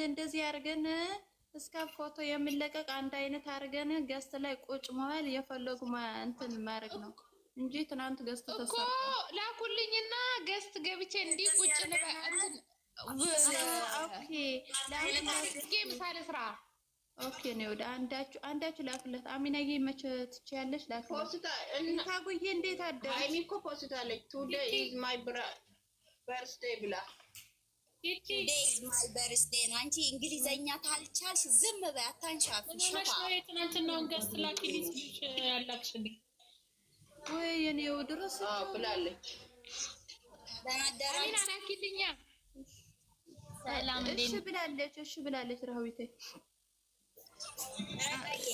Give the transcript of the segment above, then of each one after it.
እንደዚህ አድርገን እስከ ፎቶ የሚለቀቅ አንድ አይነት አድርገን ገስት ላይ ቁጭ መዋል የፈለጉ እንትን ማድረግ ነው እንጂ ትናንት ገስት እኮ ላኩልኝና ገስት ገብቼ እንዲህ ቁጭ እንትን ኦኬ ምሳሌ ስራ ኦኬ ነው። ወደ አንዳችሁ ላክለት። አሚናዬ መቼ ትችያለሽ? ላክለት። ፖስታ ታጉዬ እንዴት አደረ? አይሚ እኮ ፖስታ አለች። ቱዴይ ኢዝ ማይ በርዝዴይ ብላ ቱዴይ ኢዝ ማይ በርዝዴይ ነው። አንቺ እንግሊዘኛ ካልቻልሽ ዝም በይ፣ አታንሻፊ። ትናንትናውን ገስት ላኪልኝ ያላክሽልኝ ወይ የኔው ድረስ ብላለች። ለማደራጅ ላኪልኛ። ሰላም እሺ ብላለች። እሺ ብላለች። ራዊቴ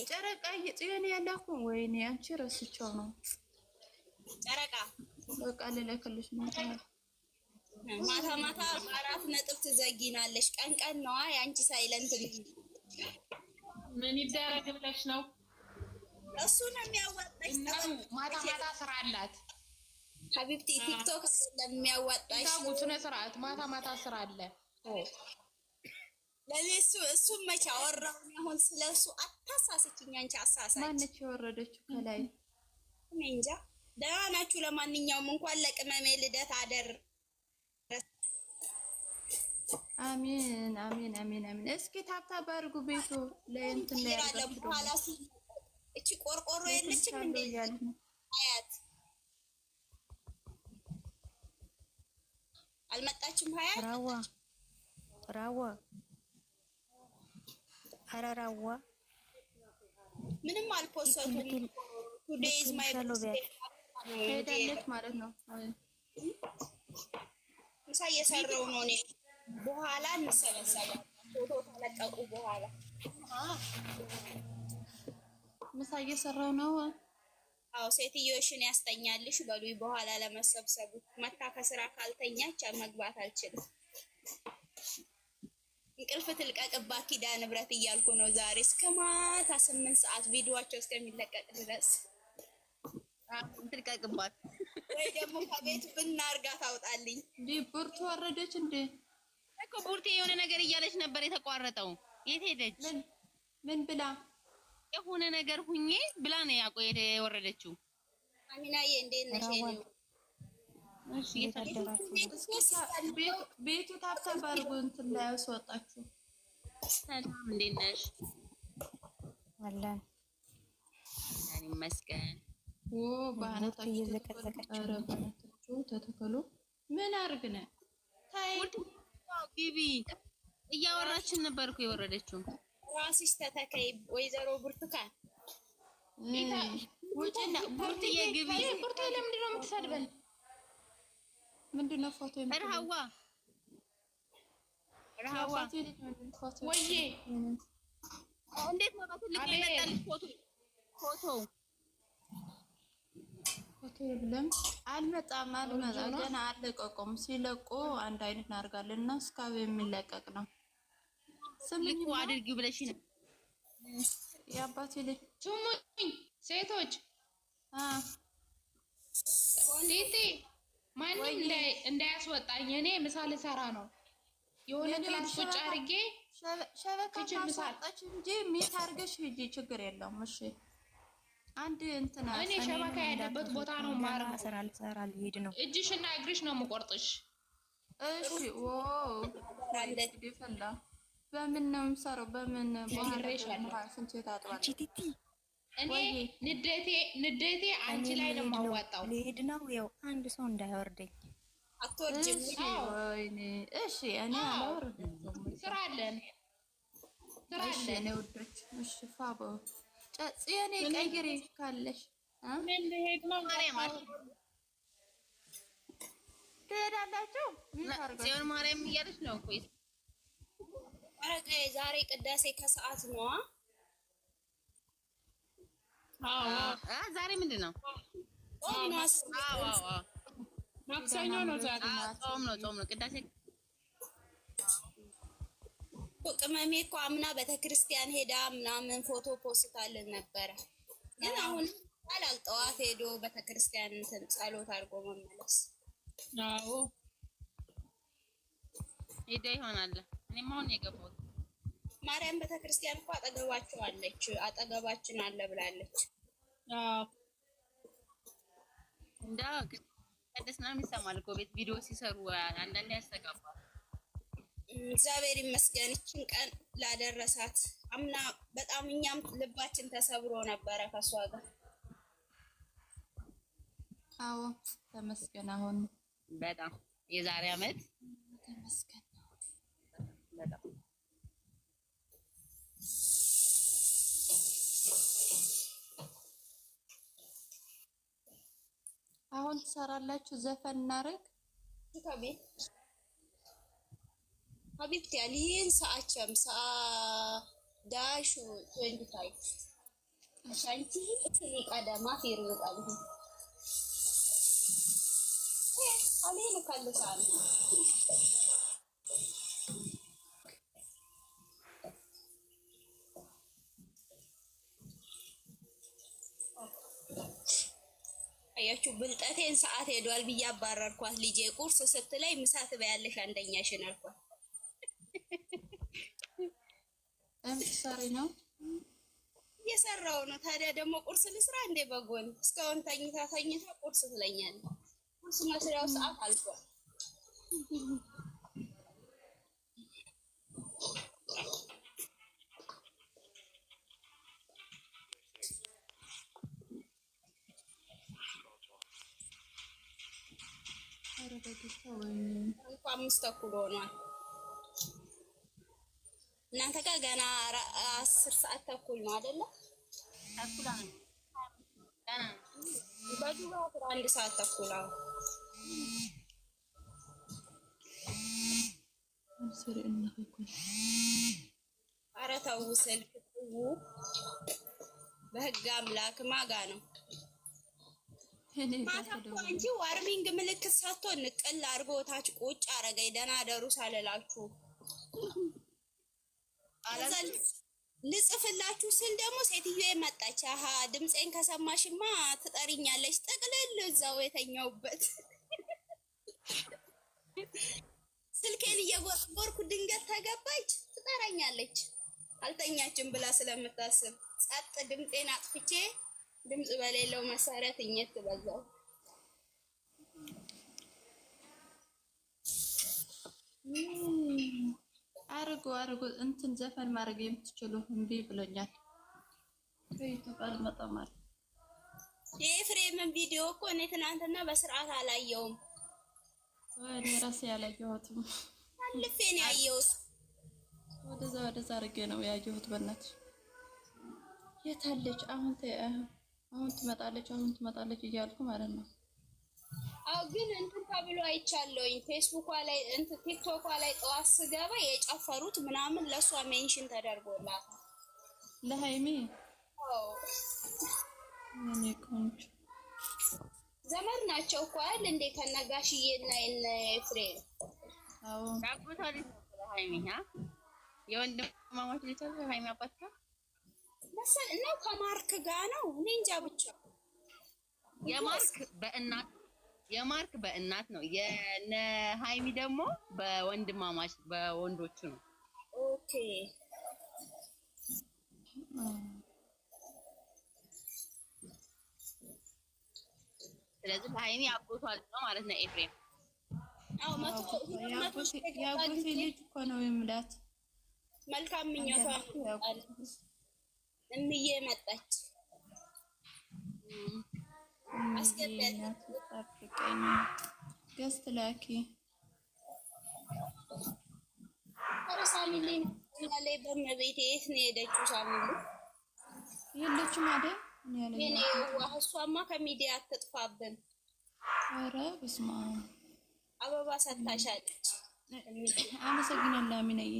ጨረቃዬ ጽዮን ያላኩ ወይኔ አንቺ ረስቸው ነው። ጨረቃ በቃ ልለክልሽ ማታ ማታ 4 ነጥብ ትዘጊናለሽ። ቀን ቀን ነዋ ያንቺ ሳይለንት ምን ይደረግ ብለሽ ነው? እሱ ነው የሚያዋጣሽ። ማታ ስራ አላት ሀቢብቲ ቲክቶክ ስለሚያዋጣሽ ስነ ስርዓት ማታ ስራ አለ። ለኔ እሱ መቼ አወራው? አሁን ስለሱ አታሳስችኝ አንቺ አሳሳች። ማነች የወረደችው ከላይ? እኔ እንጃ። ደህና ናችሁ? ለማንኛውም እንኳን ለቅመሜ ልደት አደር። አሜን አሜን አሜን አሜን። እስኪ ታብታብ አድርጉ ቤቱ ለእንትን ላይ ያደርጋችሁ። እቺ ቆርቆሮ የለችም እንዴ? ሀያት አልመጣችም። ሀያት ራዋ አራራዋ ምንም አልፖሰቱም። ቱዴይ ኢዝ ማይ በርዝዴይ ሄዳለች ማለት ነው። ምሳ እየሰራሁ ነው እኔ። በኋላ እንሰበሰባለን። ፎቶ ተለቀቁ በኋላ ምሳ እየሰራሁ ነው። አዎ ሴትዮሽን ያስተኛልሽ በሉኝ። በኋላ ለመሰብሰቡ መታ ከስራ ካልተኛች መግባት አልችልም። እንቅልፍ ትልቀቅባት ኪዳነ ንብረት እያልኩ ነው ዛሬ እስከ ማታ 8 ሰዓት ቪዲዮአቸው እስከሚለቀቅ ድረስ ትልቀቅባት። ወይ ደግሞ ከቤት ብናርጋ ታውጣልኝ። ቡርቱ ወረደች እንዴ? እኮ ቡርቴ የሆነ ነገር እያለች ነበር የተቋረጠው። የት ሄደች? ምን ብላ? የሆነ ነገር ሁኜ ብላ ነው የወረደችው። አሚናዬ እንዴት ነሽ? እሺ እየታደራችሁ ቤቱ ታብታብ አድርጎ እንትን ላይ አስወጣችሁ። ሰላም እንዴት ነሽ? አለን ይመስገን። ባህነታችሁ እየዘቀዘቀችሁ ተተከሉ። ምን አርግነ ታይ ግቢ እያወራችን ነበርኩ የወረደችው። ራስሽ ተተከይ ወይዘሮ ብርቱካን ወጪና ቡርትዬ ግቢ። ቡርቴ ለምንድን ነው የምትሰድበን? ምንድነው ፎቶ ረሃዋ ወይዬ እንዴት ነው በትልቁ የመጣልሽ ፎቶ የለም። አልመጣም ገና አለቀቁም። ሲለቁ አንድ አይነት እናደርጋለን እና እስካሁን የሚለቀቅ ነው። ስምኝ አድርጊ ብለሽ ነው የአባቴ ልጅ። ስሙኝ ሴቶች ሴቴ ማንም እንዳያስወጣኝ። እኔ ምሳ ልሰራ ነው። የሆነ ክላስ ቁጭ አድርጌ ሸበካ ማሳጣች እንጂ ሚት አድርገሽ ሂጂ፣ ችግር የለውም። እሺ አንድ እንትና እኔ ሸበካ ያለበት ቦታ ነው ማረግ። ስራ ልሰራ ልሄድ ነው። እጅሽና እግርሽ ነው የምቆርጥሽ። እሺ ፈላ በምን ነው የምሰራው? በምን ስንት ታጥባለች? ቲቲ እኔ ንዴቴ አንቺ ላይ ነው የማዋጣው። ልሄድ ነው። ያው አንድ ሰው እንዳያወርደኝ አትወርጅም። ወይኔ እሺ እኔ አላወርድም። ስራ አለን እኔ ወዶች እሺ ፋቦ ጽዮኔ ቀይሬ ካለሽ ምን ልሄድ ነው? ትሄዳላችሁ? ጽዮን ማርያም እያለች ነው እኮ አረቀ ዛሬ ቅዳሴ ከሰዓት ነው። ዛሬ ምንድን ነው? ማክሰኞ ነው ዛሬ። ጾም ነው ቅዳሴ። ቅመሜ እኮ አምና ቤተክርስቲያን ሄዳ ምናምን ፎቶ ፖስታልን ነበረ። ግን አሁን አላል ጠዋት ሄዶ ቤተክርስቲያን እንትን ጸሎት አድርጎ መመለስ። አዎ ሄዳ ይሆናል። እኔም አሁን የገባሁት ማርያም ቤተክርስቲያን እኮ አጠገባቸው አለች፣ አጠገባችን አለ ብላለች። አዎ እንዳ ቅድስት ምናምን ይሰማል እኮ ቤት ቪዲዮ ሲሰሩ አንዳንዴ ያስተጋባል። እግዚአብሔር ይመስገን ይችን ቀን ላደረሳት። አምና በጣም እኛም ልባችን ተሰብሮ ነበረ ከሷ ጋር። አዎ ተመስገን። አሁን በጣም የዛሬ አመት ተመስገን በጣም አሁን ትሰራላችሁ ዘፈን እናረግ ከቤት ሀቢብቲ ያሊን ሰዓቸም ሰዓ ዳሹ 25 አሻንቲ እትሊ ቀደማ ፊር ይወጣል አሌን ካልሳል አያችሁ ብልጠቴን ሰዓት ሄዷል ብዬ አባረርኳት። ልጄ ቁርስ ስትለይ ምሳ ትበያለሽ አንደኛሽን አልኳት። እምትሰሪ ነው? እየሰራው ነው። ታዲያ ደግሞ ቁርስ ልስራ እንዴ? በጎን እስካሁን ተኝታ ቁርስ ትለኛለች። ቁርስ መስሪያው ሰዓት አልፏል። እንኳን 5:00 ሆኗል። እናንተ ጋር ገና 10:30 ነው አይደለ? ታኩላ ነው ገና በዱባ 11:30 ነው። ኧረ ተው ስልክ በህግ አምላክ ማጋ ነው። ማታ እኮ እንጂ ዋርሚንግ ምልክት ሳትሆን ንቅል አድርጎ ታች ቁጭ አረገኝ። ደህና ደሩ ሳልላችሁ ልጽፍላችሁ ስል ደግሞ ሴትዮዋ መጣች። አሀ ድምፄን ከሰማሽማ ትጠሪኛለች። ጠቅልል እዛው የተኛውበት ስልኬን እየጎረጎርኩ ድንገት ተገባች። ትጠራኛለች አልተኛችም ብላ ስለምታስብ ጸጥ ድምፄን አጥፍቼ ድምጽ በሌለው መሳሪያ ትኝት በዛው። አርጎ እንትን ዘፈን ማድረግ የምትችሉ እምቢ ብሎኛል። ከዩቲዩብ አልመጣም አለ። የኤፍሬምን ቪዲዮ እኮ እኔ ትናንትና በስርዓት አላየውም። እኔ ራሴ ያላየሁትም አልፌ ነው ያየሁት። ወደዛ አድርጌ ነው ያየሁት። በእናትሽ የታለች አሁን ትመጣለች እያልኩ ማለት ነው። አው ግን እንትን ተብሎ አይቻለሁኝ ፌስቡኳ ላይ እንትን ቲክቶኳ ላይ ጠዋት ስገባ የጨፈሩት ምናምን ለሷ ሜንሽን ተደርጎላት ለሃይሚ እኔ ቆንጆ ዘመድ ናቸው እኮ አይደል እንዴ? ከነጋሽዬና እነ ኤፍሬም አዎ ታቁታለች ሃይሚ የወንድማማች ልጅ ሃይሚ አባት ጋር መሰል እና ከማርክ ጋር ነው። እኔ እንጃ ብቻ የማርክ በእናት ነው። የነ ሃይሚ ደግሞ በወንድማማች በወንዶቹ ነው። ኦኬ ስለዚህ ሃይሚ አጎቷ ልጅ ነው ማለት ነው ኤፍሬም። አዎ ያጎቴ ልጅ እኮ ነው የምላት። መልካም ምኞቷ እምዬ መጣች። አስገቢያት ጠብቀኝ ገስት ላኪ ሳሚልኝ ላይ በመቤቴ የት ነው የሄደችው? ሳሚሉ የለችም አይደል? የኔ እሷማ ከሚዲያ አትጥፋብን። ኧረ በስመ አብ አበባ ሰታሻለች። አመሰግናለሁ አሚናዬ።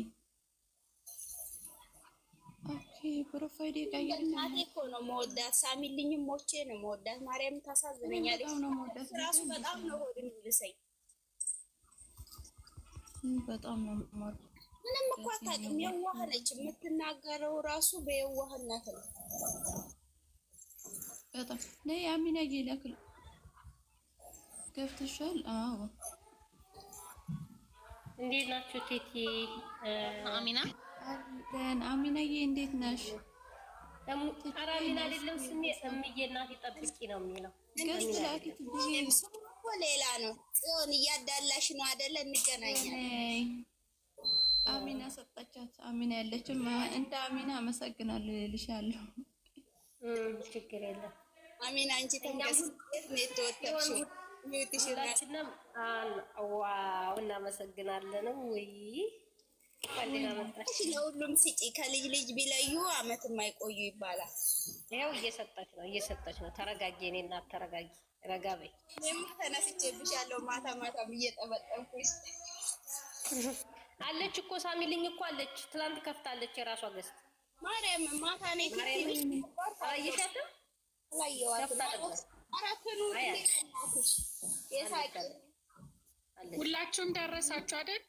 ኦኬ ፕሮፋይል ቀይርና እናቴ እኮ ነው መወዳት። ሳሚልኝም ሞቼ ነው መወዳት። ማርያም ታሳዝነኛለች። ራሱ በጣም ነው ሆድ የሚልሰኝ። በጣም ነው ማለት ምንም እኮ አታውቅም። የዋህ ነች። የምትናገረው ራሱ በየዋህነት ነው። በጣም ነይ አሚናዬ ላክል ገብተሻል? አዎ እንዴት ናችሁ? ቴቴ አሚና አለን። አሚናዬ እንዴት ነሽ? ኧረ አሚና አይደለም ስሜ እምዬ እናቴ ጠብቂ ነው የሚለው። ገስት ላኪት ሌላ ነው። ጽዮን እያዳላሽ ነው አይደለ? እንገናኛለን። አሚና ሰጣቻት። አሚና ያለችም እንደ አሚና አመሰግናለሁ እልሻለሁ። ችግር የለም አሚና አንቺ ተንገስ ነው የተወጣሽው። ሁላችንም ዋው እናመሰግናለን። ወይ ወንድና መጣች ለሁሉም ስጪ። ከልጅ ልጅ ቢለዩ አመት የማይቆዩ ይባላል። ያው እየሰጠች ነው። ተረጋጊ፣ እኔ እናት ተረጋጊ፣ ረጋ በይ። እኔማ ተነስቼብሻለሁ ማታ ማታ እየጠበጠብኩሽ አለች እኮ ሳሚልኝ እኮ አለች። ትላንት ከፍታለች የራሷ ገዝት ማርያም ማታ ነው አላየሻትም? ሁላችሁም ደረሳችሁ አይደል?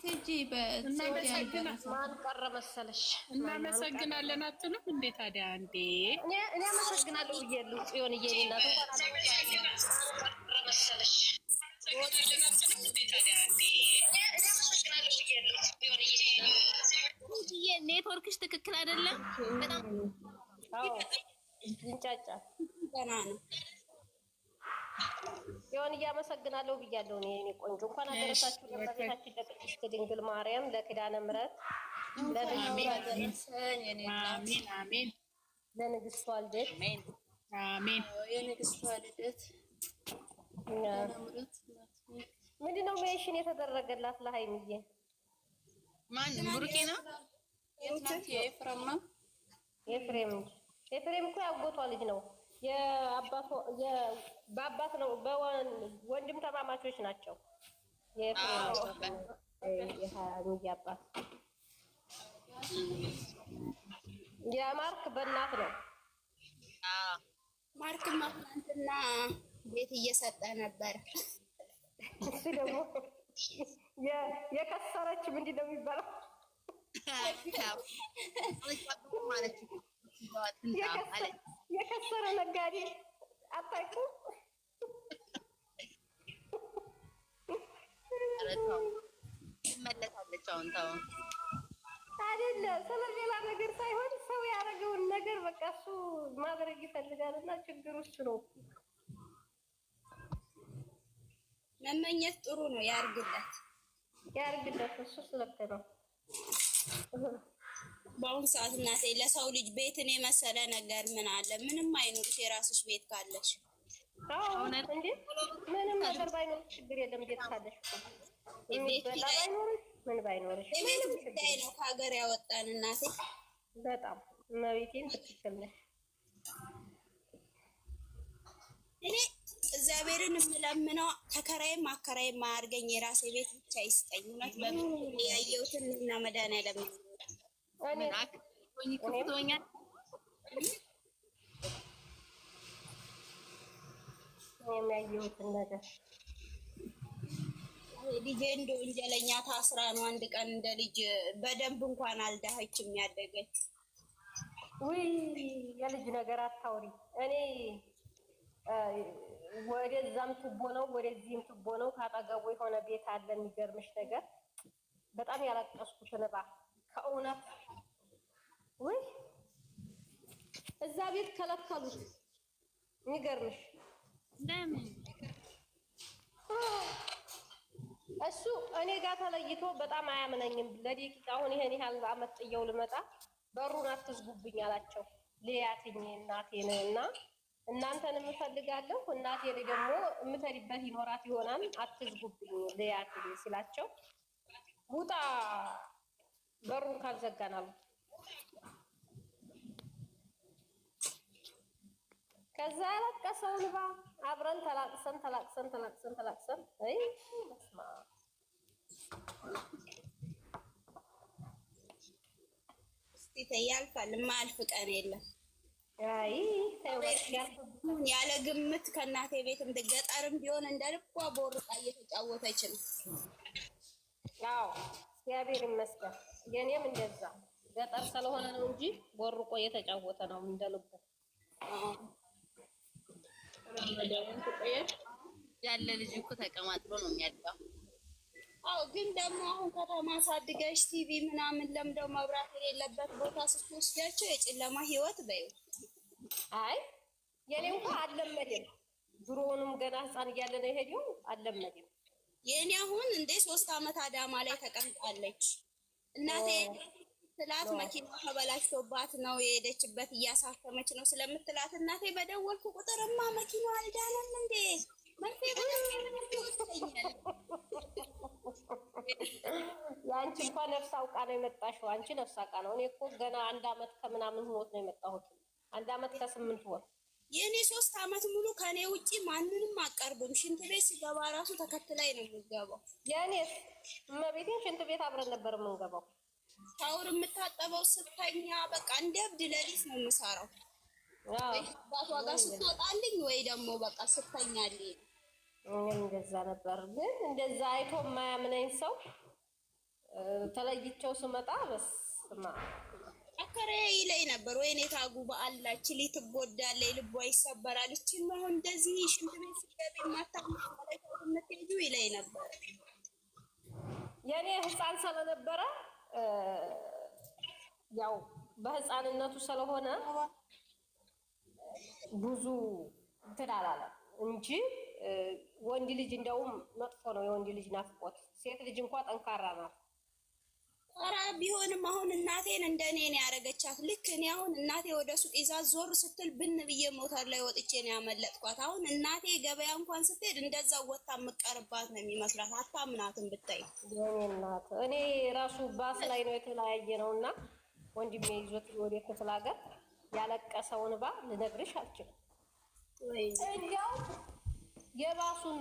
ትጂ ማን ቀረ መሰለሽ? እናመሰግናለን አትሉም እንዴ ታዲያ? እንዴ እኔ አመሰግናለሁ ብዬሽ ጽዮን እየኔና ኔትወርክሽ ትክክል አይደለም። በጣም ይንጫጫል። ገና ነው። ጽዮን እያመሰግናለሁ ብያለሁ። እኔ ቆንጆ እንኳን አደረሳችሁ ለቤታችን ለቅድስት ድንግል ማርያም ለኪዳነ ምሕረት ለንግስቷ ልደት አሜን። የንግስቷ ልደት ምንድን ነው ሜንሽን የተደረገላት ለሀይሚዬ? ማንም ብሩኬ ነው የትናንት የኤፍሬም ነው። ኤፍሬም እኮ ያጎቷ ልጅ ነው። በአባት ነው በወንድም ተማማቾች ናቸው። የሀይሚዬ አባት የማርክ በእናት ነው። ማርክማ ትናንትና ቤት እየሰጠ ነበር። እሱ ደግሞ የከሰረች ምንድን ነው የሚባለው? የከሰረ ነጋዴ አታውቂም? ትመለሳለች። አሁን ተው አይደለ ስለሌላ ነገር ሳይሆን ሰው ያደረገውን ነገር በቃ እሱ ማድረግ ይፈልጋልና ችግሩ እሱ ነው። መመኘት ጥሩ ነው። ያርግለት። እሱ ልክ ነው። በአሁኑ ሰዓት እናቴ ለሰው ልጅ ቤትን የመሰለ ነገር ምን አለ? ምንም አይኖርሽ የራስሽ ቤት ካለሽ። እንዴ ምንም ነገር ባይኖርሽ ችግር የለም። ቤት ካለሽ የሚበላ ባይኖርሽ ምን ባይኖርሽ ምንም ጉዳይ ነው ከሀገር ያወጣን እናቴ። በጣም እመቤቴን ትክክል ነሽ። እኔ እግዚአብሔርን የምለምነው ተከራይም አከራይም አያርገኝ፣ የራሴ ቤት ብቻ ይስጠኝ። እውነት በምን ያየሁትን እና መድኃኒዓለም የሚያየሁትን ነገር ልጄ እንደ ወንጀለኛ ታስራ ነው አንድ ቀን እንደ ልጅ በደንብ እንኳን አልዳኸችም ያደገች። ውይ የልጅ ነገር አታውሪ። እኔ ወደዛም ቱቦ ነው ወደዚህም ቱቦ ነው። ካጠገቡ የሆነ ቤት አለ። የሚገርምሽ ነገር በጣም ያለቀስኩት እንባ ከእውነት ወይ እዛ ቤት ከለከሉት። የሚገርምሽ ለምን እሱ እኔ ጋር ተለይቶ በጣም አያምነኝም። ለደቂቃ አሁን ይሄን ያህል አመት ጥየው ልመጣ በሩን አትዝጉብኝ አላቸው። ልያትኝ እናቴን እና እናንተን እፈልጋለሁ እናቴ ደግሞ የምተሪበት ይኖራት ይሆናል አትዝጉብኝ ልያትኝ ሲላቸው ውጣ በሩን ካልዘጋናሉ። ከዛ ያለቀሰው እንባ አብረን ተላቅሰን አይ መስማ እስቲ ያልፋል። ማልፍ ቀን የለም። አይ ያለ ግምት ከእናቴ ቤት ገጠርም ቢሆን እንደ ልቧ ቦርቃ እየተጫወተች ነው። አዎ እግዚአብሔር ይመስገን። የኔም እንደዛ ገጠር ስለሆነ ነው እንጂ ቦርቆ እየተጫወተ ነው እንደ ልቡ። ያለ ልጅ እኮ ተቀማጥሎ ነው የሚያድገው። አዎ ግን ደግሞ አሁን ከተማ ሳድገሽ ቲቪ ምናምን ለምደው መብራት የሌለበት ቦታ ስትወስጃቸው የጨለማ ህይወት በይው። አይ የኔ እንኳን አልለመደም። ድሮውንም ገና ህፃን እያለ ነው የሄደው። አልለመደም። የኔ አሁን እንደ 3 ዓመት አዳማ ላይ ተቀምጣለች። እናቴ ስላት መኪና ተበላሽቶባት ነው የሄደችበት፣ እያሳከመች ነው ስለምትላት እናቴ በደወልኩ ቁጥርማ መኪናው አልዳነም እንዴ መርፌ በደወልኩ የአንቺ እንኳን ነፍስ አውቃ ነው የመጣሽው። አንቺ ነፍስ አውቃ ነው። እኔ እኮ ገና 1 ዓመት ከምናምን ሆኖት ነው የመጣሁት። 1 ዓመት ከ8 ወር። የኔ 3 ዓመት ሙሉ ከኔ ውጪ ማንንም አቀርብም። ሽንት ቤት ሲገባ ራሱ ተከትላይ ነው የምገባው። የኔስ እመቤቴን ሽንት ቤት አብረን ነበር የምንገባው። ሻወር የምታጠበው ስተኛ በቃ እንደ እብድ ሌሊት ነው የምሰራው። ወይ ባቷ ጋር ስትወጣልኝ ወይ ደግሞ በቃ ስተኛልኝ። እንደዛ ነበር። ግን እንደዛ አይቶ የማያምነኝ ሰው ተለይቼው ስመጣ በስማ አከሬ ይለኝ ነበር። ወይኔ ታጉ በአላች ልትጎዳለች፣ ልቧ ይሰበራል። እቺን ነው እንደዚህ ሽንት ቤት ሲገቢ ማታምነው ይለኝ ነበር። የኔ ህፃን ስለነበረ ያው በህፃንነቱ ስለሆነ ብዙ እንትን አላለም እንጂ ወንድ ልጅ እንደውም መጥፎ ነው። የወንድ ልጅ ናፍቆት። ሴት ልጅ እንኳን ጠንካራ ናት። ኧረ ቢሆንም አሁን እናቴን እንደኔ ነው ያደረገቻት። ልክ እኔ አሁን እናቴ ወደ ሱቅ ይዛ ዞር ስትል ብን ብዬ ሞተር ላይ ወጥቼ ነው ያመለጥኳት። አሁን እናቴ ገበያ እንኳን ስትሄድ እንደዛው ወጣ የምትቀርባት ነው የሚመስላት። አታምናትም ብታይ። የኔ እናት እኔ ራሱ ባስ ላይ ነው የተለያየ ነውና ወንድሜ ይዞት ወደ ክፍለ ሀገር ያለቀሰውን ባ ልነግርሽ አልችልም። እንዲያው የባሱን